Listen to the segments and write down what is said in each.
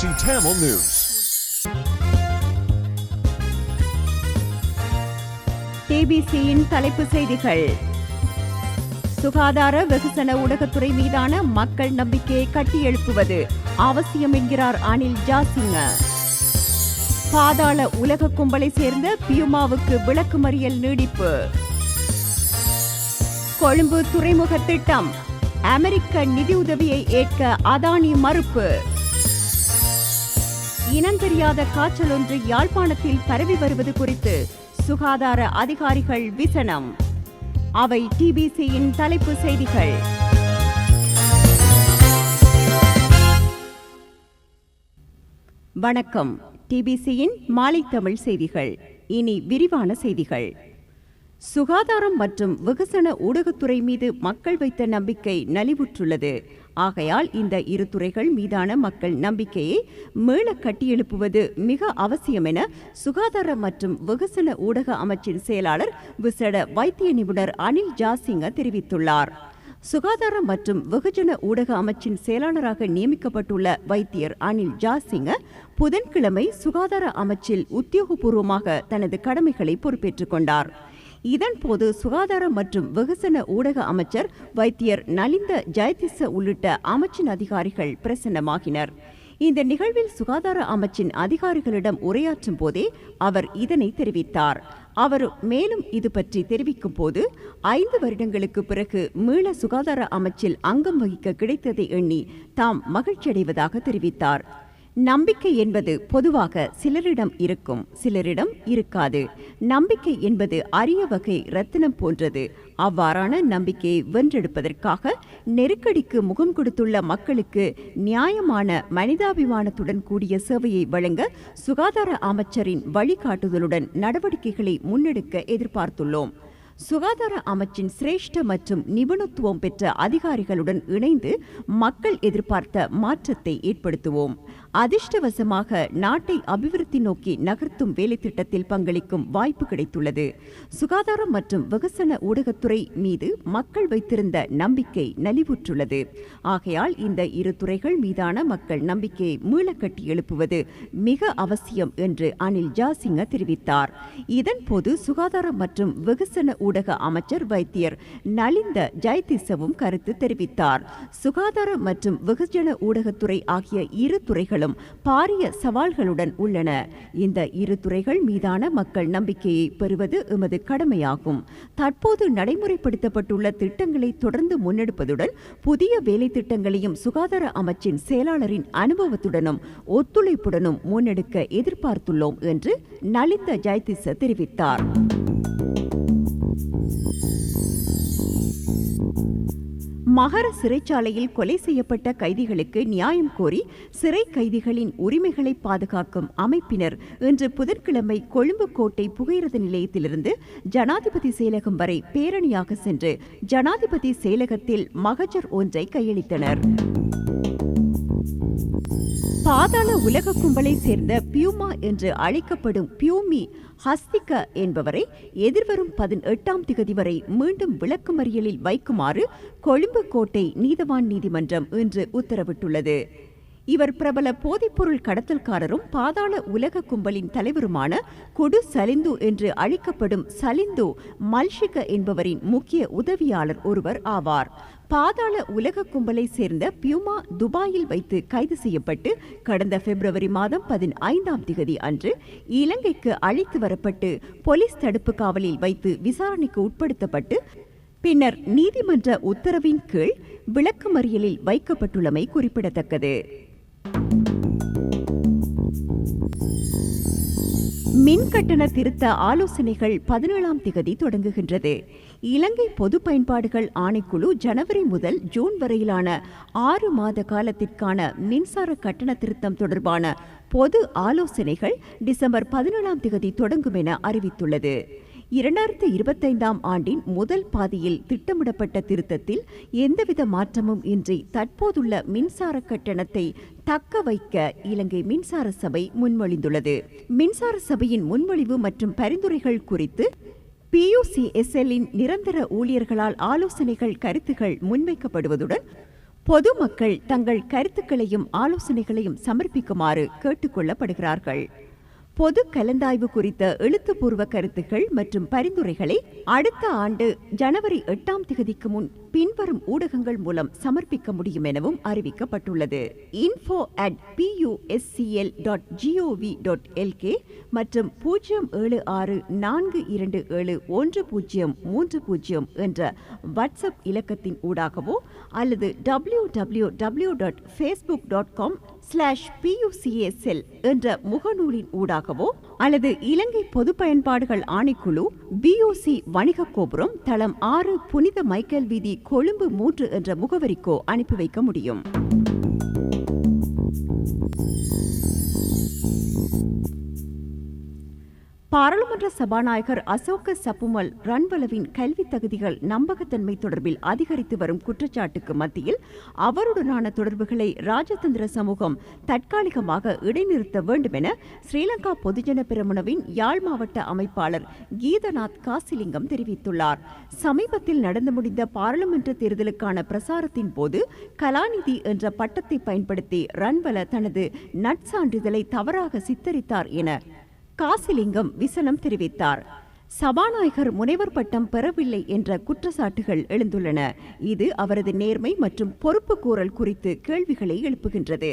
BBC Tamil News. TBCயின் தலைப்பு செய்திகள். சுகாதார வெகுசன ஊடகத்துறை மீதான மக்கள் நம்பிக்கையை கட்டியெழுப்புவது அவசியம் என்கிறார் அனில் ஜாசிங்க. பாதாள உலக கும்பலை சேர்ந்த பியூமாவுக்கு விளக்குமறியல் நீடிப்பு. கொழும்பு துறைமுக திட்டம் அமெரிக்க நிதியுதவியை ஏற்க அதானி மறுப்பு. இனந்தெரியாத காய்ச்சல் ஒன்று யாழ்ப்பாணத்தில் பரவி வருவது குறித்து சுகாதார அதிகாரிகள் விசனம். அவை TBCயின் தலைப்பு செய்திகள். வணக்கம். TBCயின் மாலை தமிழ் செய்திகள். இனி விரிவான செய்திகள். சுகாதாரம் மற்றும் வெகுசன ஊடகத்துறை மீது மக்கள் வைத்த நம்பிக்கை நலிவுற்றுள்ளது. ஆகையால் இந்த இரு துறைகள் மீதான மக்கள் நம்பிக்கையை மீள கட்டியெழுப்புவது மிக அவசியம் என சுகாதார மற்றும் வெகுசன ஊடக அமைச்சின் செயலாளர் விசேட வைத்திய நிபுணர் அனில் ஜாசிங்க தெரிவித்துள்ளார். சுகாதார மற்றும் வெகுஜன ஊடக அமைச்சின் செயலாளராக நியமிக்கப்பட்டுள்ள வைத்தியர் அனில் ஜாசிங்க புதன்கிழமை சுகாதார அமைச்சில் உத்தியோகபூர்வமாக தனது கடமைகளை பொறுப்பேற்றுக் கொண்டார். இதன்போது சுகாதார மற்றும் வெகுசன ஊடக அமைச்சர் வைத்தியர் நலிந்த ஜெயதிச உள்ளிட்ட அமைச்சின் அதிகாரிகள் பிரசன்னமாகினர். இந்த நிகழ்வில் சுகாதார அமைச்சின் அதிகாரிகளிடம் உரையாற்றும் போதே அவர் இதனை தெரிவித்தார். அவர் மேலும் இது பற்றி தெரிவிக்கும் போது 5 வருடங்களுக்கு பிறகு மீள சுகாதார அமைச்சில் அங்கம் வகிக்க கிடைத்ததை எண்ணி தாம் மகிழ்ச்சியடைவதாக தெரிவித்தார். நம்பிக்கை என்பது பொதுவாக சிலரிடம் இருக்கும், சிலரிடம் இருக்காது. நம்பிக்கை என்பது அரிய வகை ரத்தினம் போன்றது. அவ்வாறான நம்பிக்கையை வென்றெடுப்பதற்காக நெருக்கடிக்கு முகம் கொடுத்துள்ள மக்களுக்கு நியாயமான மனிதாபிமானத்துடன் கூடிய சேவையை வழங்க சுகாதார அமைச்சரின் வழிகாட்டுதலுடன் நடவடிக்கைகளை முன்னெடுக்க எதிர்பார்த்துள்ளோம். சுகாதார அமைச்சின் சிரேஷ்ட மற்றும் நிபுணத்துவம் பெற்ற அதிகாரிகளுடன் இணைந்து மக்கள் எதிர்பார்த்த மாற்றத்தை ஏற்படுத்துவோம். அதிர்ஷ்டவசமாக நாட்டை அபிவிருத்தி நோக்கி நகர்த்தும் வேலை திட்டத்தில் பங்களிக்கும் வாய்ப்பு கிடைத்துள்ளது. சுகாதாரம் மற்றும் வெகுசன ஊடகத்துறை மீது மக்கள் வைத்திருந்த நம்பிக்கை நலிவுற்றுள்ளது. ஆகையால் இந்த இரு துறைகள் மீதான மக்கள் நம்பிக்கையை மீள கட்டி எழுப்புவது மிக அவசியம் என்று அனில் ஜாசிங்க தெரிவித்தார். இதன்போது சுகாதாரம் மற்றும் வெகுசன ஊடக அமைச்சர் வைத்தியர் நலிந்த ஜெயதிசவும் கருத்து தெரிவித்தார். சுகாதார மற்றும் வெகுஜன ஊடகத்துறை ஆகிய இரு துறைகளும் பாரிய சவால்களுடன் உள்ளன. இந்த இரு துறைகள் மீதான மக்கள் நம்பிக்கையை பெறுவது எமது கடமையாகும். தற்போது நடைமுறைப்படுத்தப்பட்டுள்ள திட்டங்களை தொடர்ந்து முன்னெடுப்பதுடன் புதிய வேலை திட்டங்களையும் சுகாதார அமைச்சின் செயலாளரின் அனுபவத்துடனும் ஒத்துழைப்புடனும் முன்னெடுக்க எதிர்பார்த்துள்ளோம் என்று நலிந்த ஜெயதிச தெரிவித்தார். மகர சிறைச்சாலையில் கொலை செய்யப்பட்ட கைதிகளுக்கு நியாயம் கோரி சிறை கைதிகளின் உரிமைகளை பாதுகாக்கும் அமைப்பினர் இன்று புதன்கிழமை கொழும்பு கோட்டை புகையிரத நிலையத்திலிருந்து ஜனாதிபதி செயலகம் வரை பேரணியாக சென்று ஜனாதிபதி செயலகத்தில் மகஜர் ஒன்றை கையளித்தனர். பாதாள உலக கும்பலை சேர்ந்த பியூமா என்று அழைக்கப்படும் பியூமி ஹஸ்திக என்பவரை எதிர்வரும் 18ஆம் திகதி வரை மீண்டும் விளக்குமறியலில் வைக்குமாறு கொழும்பு கோட்டை நீதவான் நீதிமன்றம் இன்று உத்தரவிட்டுள்ளது. இவர் பிரபல போதைப்பொருள் கடத்தல்காரரும் பாதாள உலக கும்பலின் தலைவருமான குடு சலிந்து என்று அழைக்கப்படும் சலிந்து மல்ஷிக என்பவரின் முக்கிய உதவியாளர் ஒருவர் ஆவார். பாதாள உலக கும்பலை சேர்ந்த பியூமா துபாயில் வைத்து கைது செய்யப்பட்டு கடந்த பிப்ரவரி மாதம் 15ஆம் திகதி அன்று இலங்கைக்கு அழைத்து வரப்பட்டு போலீஸ் தடுப்பு காவலில் வைத்து விசாரணைக்கு உட்படுத்தப்பட்டு பின்னர் நீதிமன்ற உத்தரவின் கீழ் விளக்குமறியலில் வைக்கப்பட்டுள்ளமை குறிப்பிடத்தக்கது. மின் கட்டண திருத்த ஆலோசனைகள் 17ஆம் திகதி தொடங்குகின்றது. இலங்கை பொது பயன்பாடுகள் ஆணைக்குழு ஜனவரி முதல் ஜூன் வரையிலான 6 மாத காலத்திற்கான மின்சார கட்டண திருத்தம் தொடர்பான பொது ஆலோசனைகள் டிசம்பர் 17ஆம் திகதி தொடங்கும் என அறிவித்துள்ளது. 2025ஆம் ஆண்டின் முதல் பாதியில் திட்டமிடப்பட்ட திருத்தத்தில் எந்தவித மாற்றமும் இன்றி தற்போதுள்ள மின்சார கட்டணத்தை தக்க வைக்க இலங்கை மின்சார சபை முன்மொழிந்துள்ளது. மின்சார சபையின் முன்மொழிவு மற்றும் பரிந்துரைகள் குறித்து PUCSL-இன் நிரந்தர ஊழியர்களால் ஆலோசனைகள் கருத்துகள் முன்வைக்கப்படுவதுடன் பொதுமக்கள் தங்கள் கருத்துக்களையும் ஆலோசனைகளையும் சமர்ப்பிக்குமாறு கேட்டுக்கொள்ளப்படுகிறார்கள். பொது கலந்தாய்வு குறித்த எழுத்துப்பூர்வ கருத்துக்கள் மற்றும் பரிந்துரைகளை அடுத்த ஆண்டு ஜனவரி 8ஆம் தேதிக்கு முன் பின்வரும் ஊடகங்கள் மூலம் சமர்ப்பிக்க முடியும் எனவும் அறிவிக்கப்பட்டுள்ளது. info@puscl.gov.lk மற்றும் 0764271030 என்ற வாட்ஸ்அப் இலக்கத்தின் ஊடாகவோ அல்லது www.facebook.com/pucsl என்ற முகநூலின் ஊடாகவோ அல்லது இலங்கை பொது பயன்பாடுகள் ஆணைக்குழு BOC வணிக கோபுரம் தளம் 6 புனித மைக்கேல் வீதி கொழும்பு 3 என்ற முகவரிக்கோ அனுப்பி வைக்க முடியும். பாராளுமன்ற சபாநாயகர் அசோக சப்புமல் ரன்வலவின் கல்வி தகுதிகள் நம்பகத்தன்மை தொடர்பில் அதிகரித்து வரும் குற்றச்சாட்டுக்கு மத்தியில் அவருடனான தொடர்புகளை ராஜதந்திர சமூகம் தற்காலிகமாக இடைநிறுத்த வேண்டும் என ஸ்ரீலங்கா பொதுஜன பெரமுனவின் யாழ் மாவட்ட அமைப்பாளர் கீதநாத் காசிலிங்கம் தெரிவித்துள்ளார். சமீபத்தில் நடந்து முடிந்த பாராளுமன்ற தேர்தலுக்கான பிரசாரத்தின் போது கலாநிதி என்ற பட்டத்தை பயன்படுத்தி ரன்வல தனது நற்சான்றிதழை தவறாக சித்தரித்தார் என காசிலிங்கம் விசனம் தெரிவித்தார். சபாநாயகர் முனைவர் பட்டம் பெறவில்லை என்ற குற்றச்சாட்டுகள் எழுந்துள்ளன. இது அவரது நேர்மை மற்றும் பொறுப்புக்கூறல் குறித்து கேள்விகளை எழுப்புகின்றது.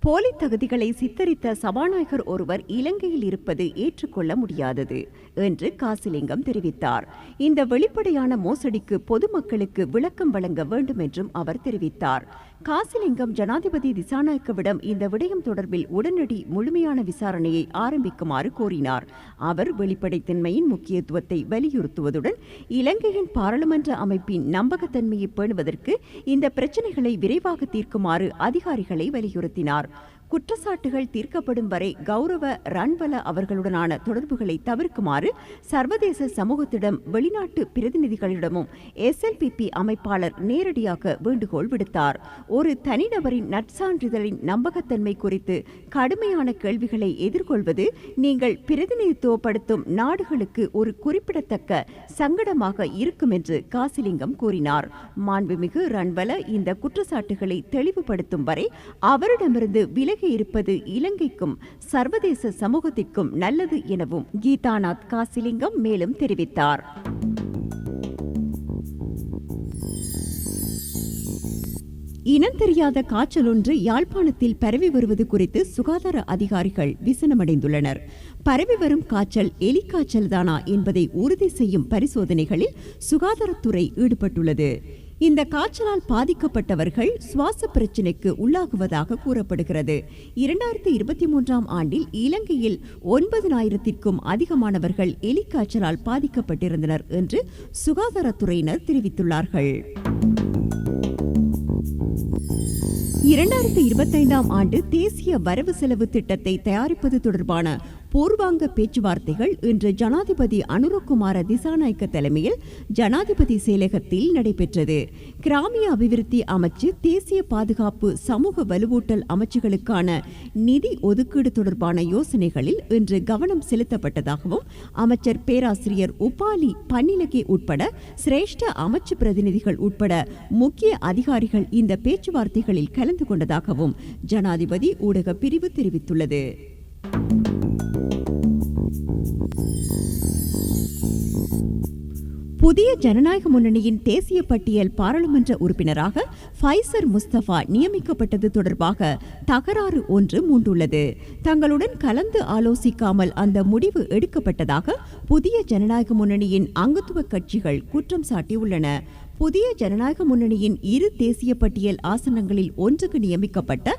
போலி தகுதிகளை சித்தரித்த சபாநாயகர் ஒருவர் இலங்கையில் இருப்பது ஏற்றுக்கொள்ள முடியாதது என்று காசிலிங்கம் தெரிவித்தார். இந்த வெளிப்படையான மோசடிக்கு பொதுமக்களுக்கு விளக்கம் வழங்க வேண்டும் என்றும் அவர் தெரிவித்தார். காசிலிங்கம் ஜனாதிபதி திசாநாயக்கவிடம் இந்த விடயம் தொடர்பில் உடனடி முழுமையான விசாரணையை ஆரம்பிக்குமாறு கோரினார். அவர் வெளிப்படைத்தன்மையின் முக்கியத்துவத்தை வலியுறுத்துவதுடன் இலங்கையின் பாராளுமன்ற அமைப்பின் நம்பகத்தன்மையை பேணுவதற்கு இந்த பிரச்சினைகளை விரைவாக தீர்க்குமாறு அதிகாரிகளை வலியுறுத்தினார். குற்றச்சாட்டுகள் தீர்க்கப்படும் வரை கௌரவ ரன்வல அவர்களுடனான தொடர்புகளை தவிர்க்குமாறு சர்வதேச சமூகத்திடம் வெளிநாட்டு பிரதிநிதிகளிடமும் SLPP அமைப்பாளர் நேரடியாக வேண்டுகோள் விடுத்தார். ஒரு தனிநபரின் நற்சான்றிதழின் நம்பகத்தன்மை குறித்து கடுமையான கேள்விகளை எதிர்கொள்வது நீங்கள் பிரதிநிதித்துவப்படுத்தும் நாடுகளுக்கு ஒரு குறிப்பிடத்தக்க சங்கடமாக இருக்கும் என்று காசிலிங்கம் கூறினார். மாண்புமிகு ரன்வல இந்த குற்றச்சாட்டுகளை தெளிவுபடுத்தும் வரை அவரிடமிருந்து விலகி இருப்பது இலங்கைக்கும் சர்வதேச சமூகத்திற்கும் நல்லது எனவும் கீதாநாத் காசிலிங்கம் மேலும் தெரிவித்தார். இனம் தெரியாத காய்ச்சல் ஒன்று யாழ்ப்பாணத்தில் பரவி வருவது குறித்து சுகாதார அதிகாரிகள் விசனமடைந்துள்ளனர். பரவி வரும் காய்ச்சல் எலிக்காய்ச்சல் தானா என்பதை உறுதி செய்யும் பரிசோதனைகளில் சுகாதாரத்துறை ஈடுபட்டுள்ளது. இந்த காய்ச்சலால் பாதிக்கப்பட்டவர்கள் சுவாச பிரச்சினைக்கு உள்ளாகுவதாக கூறப்படுகிறது. 2023ஆம் ஆண்டில் இலங்கையில் 9,000க்கும் அதிகமானவர்கள் எலிக்காய்ச்சலால் பாதிக்கப்பட்டிருந்தனர் என்று சுகாதாரத்துறையினர் தெரிவித்துள்ளார்கள். 2025ஆம் ஆண்டு தேசிய வரவு செலவு திட்டத்தை தயாரிப்பது தொடர்பான பூர்வாங்க பேச்சுவார்த்தைகள் இன்று ஜனாதிபதி அனுரகுமார திசாநாயக்க தலைமையில் ஜனாதிபதி செயலகத்தில் நடைபெற்றது. கிராமிய அபிவிருத்தி அமைச்சு, தேசிய பாதுகாப்பு, சமூக வலுவூட்டல் அமைச்சுகளுக்கான நிதி ஒதுக்கீடு தொடர்பான யோசனைகளில் இன்று கவனம் செலுத்தப்பட்டதாகவும் அமைச்சர் பேராசிரியர் உபாலி பன்னிலகே உட்பட சிரேஷ்ட அமைச்சு பிரதிநிதிகள் உட்பட முக்கிய அதிகாரிகள் இந்த பேச்சுவார்த்தைகளில் கலந்து கொண்டதாகவும் ஜனாதிபதி ஊடக பிரிவு தெரிவித்துள்ளது. புதிய ஜனநாயக முன்னணியின் தேசிய பட்டியல் பாராளுமன்ற உறுப்பினராக ஃபைசர் முஸ்தபா நியமிக்கப்பட்டது தொடர்பாக தகராறு ஒன்று மூண்டுள்ளது. தங்களுடன் கலந்து ஆலோசிக்காமல் அந்த முடிவு எடுக்கப்பட்டதாக புதிய ஜனநாயக முன்னணியின் அங்கத்துவ கட்சிகள் குற்றம் சாட்டியுள்ளன. புதிய ஜனநாயக முன்னணியின் இரு தேசிய பட்டியல் ஆசனங்களில் ஒன்றுக்கு நியமிக்கப்பட்ட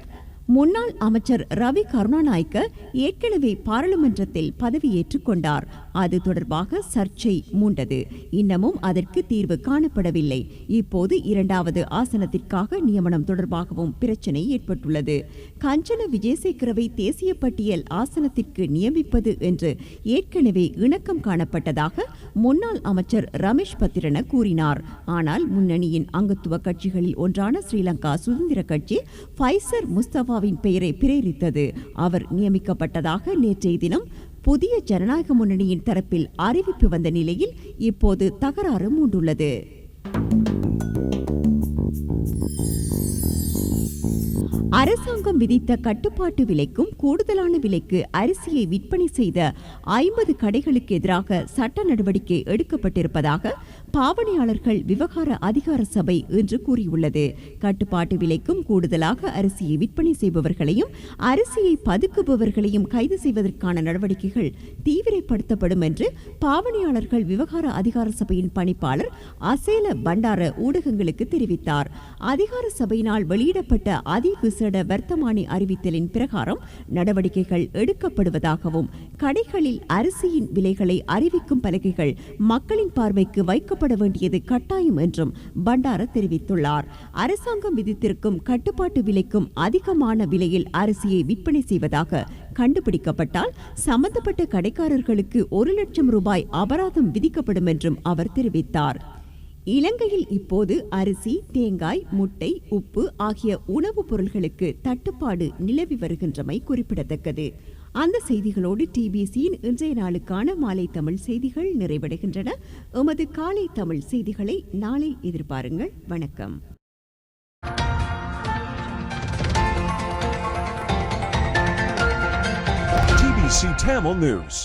முன்னாள் அமைச்சர் ரவி கருணாநாயக்க ஏற்கனவே பாராளுமன்றத்தில் பதவியேற்றுக் கொண்டார். அது தொடர்பாக சர்ச்சை மூண்டது. இன்னமும் அதற்கு தீர்வு காணப்படவில்லை. இப்போது இரண்டாவது ஆசனத்திற்காக நியமனம் தொடர்பாகவும் பிரச்சினை ஏற்பட்டுள்ளது. கஞ்சன விஜயசேகரவை தேசிய பட்டியல் ஆசனத்திற்கு நியமிப்பது என்று ஏற்கனவே இணக்கம் காணப்பட்டதாக முன்னாள் அமைச்சர் ரமேஷ் பத்திரன கூறினார். ஆனால் முன்னணியின் அங்கத்துவ கட்சிகளில் ஒன்றான ஸ்ரீலங்கா சுதந்திர கட்சி ஃபைசர் முஸ்தபாவின் பெயரை பிரேரித்தது. அவர் நியமிக்கப்பட்டதாக நேற்றைய தினம் புதிய ஜனநாயக முன்னணியின் தரப்பில் அறிவிப்பு வந்த நிலையில் இப்போது தகராறு மூண்டுள்ளது. அரசாங்கம் விதித்த கட்டுப்பாட்டு விலைக்கும் கூடுதலான விலைக்கு அரிசியை விற்பனை செய்த 50 கடைகளுக்கு எதிராக சட்ட நடவடிக்கை எடுக்கப்பட்டிருப்பதாக பாவனையாளர்கள் விவகார அதிகார சபை இன்று கூறியுள்ளது. கட்டுப்பாட்டு விலைக்கும் கூடுதலாக அரிசியை விற்பனை செய்பவர்களையும் அரிசியை பதுக்குபவர்களையும் கைது செய்வதற்கான நடவடிக்கைகள் தீவிரப்படுத்தப்படும் என்று பாவனையாளர்கள் விவகார அதிகார சபையின் பணிப்பாளர் அசேல பண்டார ஊடகங்களுக்கு தெரிவித்தார். அதிகார சபையினால் வெளியிடப்பட்ட அதிவிசேட வர்த்தமானி அறிவித்தலின் பிரகாரம் நடவடிக்கைகள் எடுக்கப்படுவதாகவும் கடைகளில் அரிசியின் விலைகளை அறிவிக்கும் பலகைகள் மக்களின் பார்வைக்கு வைக்கப்பட வேண்டியது கட்டாயம் என்றும் பண்டார தெரிவித்துள்ளார். அரசாங்கம் விதித்திருக்கும் கட்டுப்பாட்டு விலைக்கும் அதிகமான விலையில் அரிசியை விற்பனை செய்வதாக கண்டுபிடிக்கப்பட்டால் சம்பந்தப்பட்ட கடைக்காரர்களுக்கு 1 லட்சம் ரூபாய் அபராதம் விதிக்கப்படும் என்றும் அவர் தெரிவித்தார். இலங்கையில் இப்போது அரிசி, தேங்காய், முட்டை, உப்பு ஆகிய உணவுப் பொருள்களுக்கு தட்டுப்பாடு நிலவி வருகின்றமை குறிப்பிடத்தக்கது. அந்த செய்திகளோடு டிபிசியின் இன்றைய நாளுக்கான மாலை தமிழ் செய்திகள் நிறைவடைகின்றன. எமது காலை தமிழ் செய்திகளை நாளை எதிர்பாருங்கள். வணக்கம். TBC Tamil News.